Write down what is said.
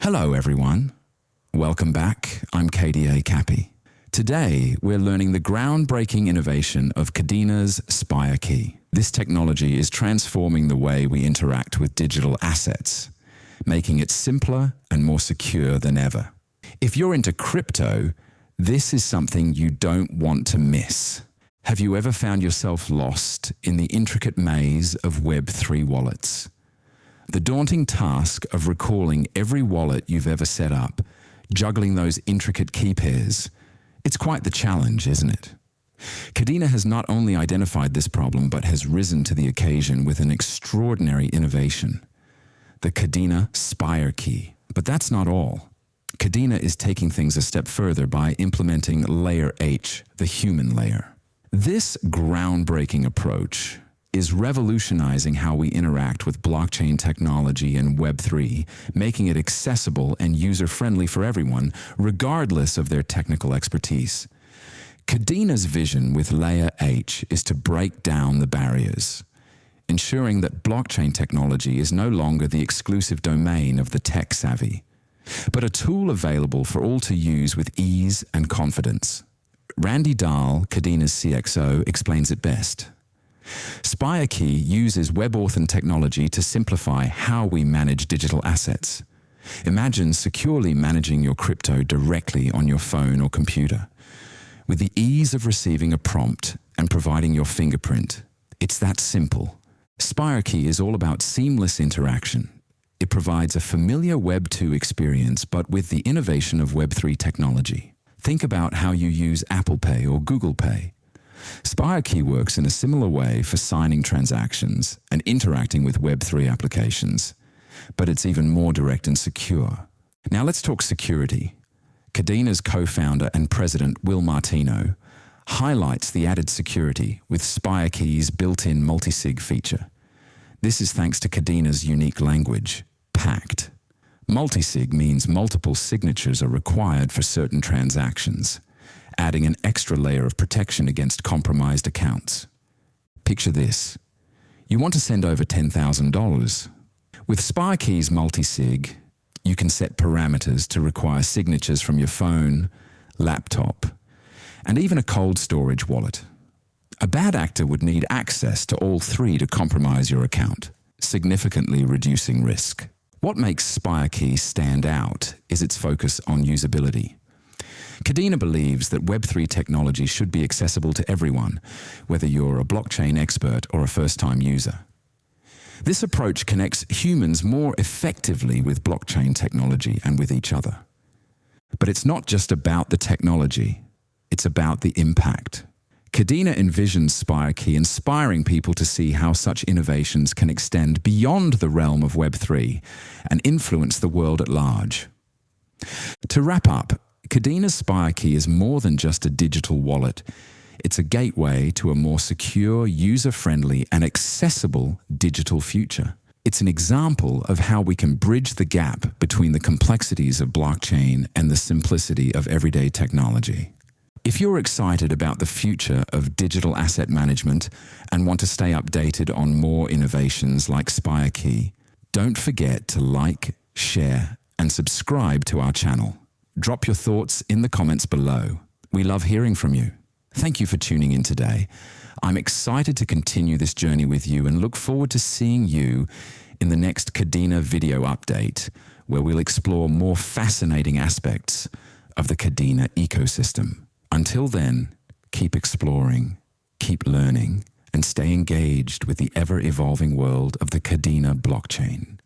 Hello everyone. Welcome back. I'm KDA Capy. Today we're learning the groundbreaking innovation of Kadena's SpireKey. This technology is transforming the way we interact with digital assets, making it simpler and more secure than ever. If you're into crypto, this is something you don't want to miss. Have you ever found yourself lost in the intricate maze of Web3 wallets? The daunting task of recalling every wallet you've ever set up, juggling those intricate key pairs, it's quite the challenge, isn't it? Kadena has not only identified this problem, but has risen to the occasion with an extraordinary innovation, the Kadena SpireKey. But that's not all. Kadena is taking things a step further by implementing Layer H, the human layer. This groundbreaking approach is revolutionizing how we interact with blockchain technology and Web3, making it accessible and user-friendly for everyone, regardless of their technical expertise. Kadena's vision with Layer H is to break down the barriers, ensuring that blockchain technology is no longer the exclusive domain of the tech-savvy, but a tool available for all to use with ease and confidence. Randy Dahl, Kadena's CXO, explains it best. SpireKey uses WebAuthn technology to simplify how we manage digital assets. Imagine securely managing your crypto directly on your phone or computer, with the ease of receiving a prompt and providing your fingerprint. It's that simple. SpireKey is all about seamless interaction. It provides a familiar Web2 experience, but with the innovation of Web3 technology. Think about how you use Apple Pay or Google Pay. SpireKey works in a similar way for signing transactions and interacting with Web3 applications, but it's even more direct and secure. Now let's talk security. Kadena's co-founder and president, Will Martino, highlights the added security with SpireKey's built-in multi-sig feature. This is thanks to Kadena's unique language, packed. Multi-sig means multiple signatures are required for certain transactions, adding an extra layer of protection against compromised accounts. Picture this. You want to send over $10,000. With SpireKey's multi-sig, you can set parameters to require signatures from your phone, laptop, and even a cold storage wallet. A bad actor would need access to all three to compromise your account, significantly reducing risk. What makes SpireKey stand out is its focus on usability. Kadena believes that Web3 technology should be accessible to everyone, whether you're a blockchain expert or a first-time user. This approach connects humans more effectively with blockchain technology and with each other. But it's not just about the technology, it's about the impact. Kadena envisions SpireKey inspiring people to see how such innovations can extend beyond the realm of Web3 and influence the world at large. To wrap up, Kadena's SpireKey is more than just a digital wallet. It's a gateway to a more secure, user-friendly, and accessible digital future. It's an example of how we can bridge the gap between the complexities of blockchain and the simplicity of everyday technology. If you're excited about the future of digital asset management and want to stay updated on more innovations like SpireKey, don't forget to like, share, and subscribe to our channel. Drop your thoughts in the comments below. We love hearing from you. Thank you for tuning in today. I'm excited to continue this journey with you and look forward to seeing you in the next Kadena video update, where we'll explore more fascinating aspects of the Kadena ecosystem. Until then, keep exploring, keep learning, and stay engaged with the ever-evolving world of the Kadena blockchain.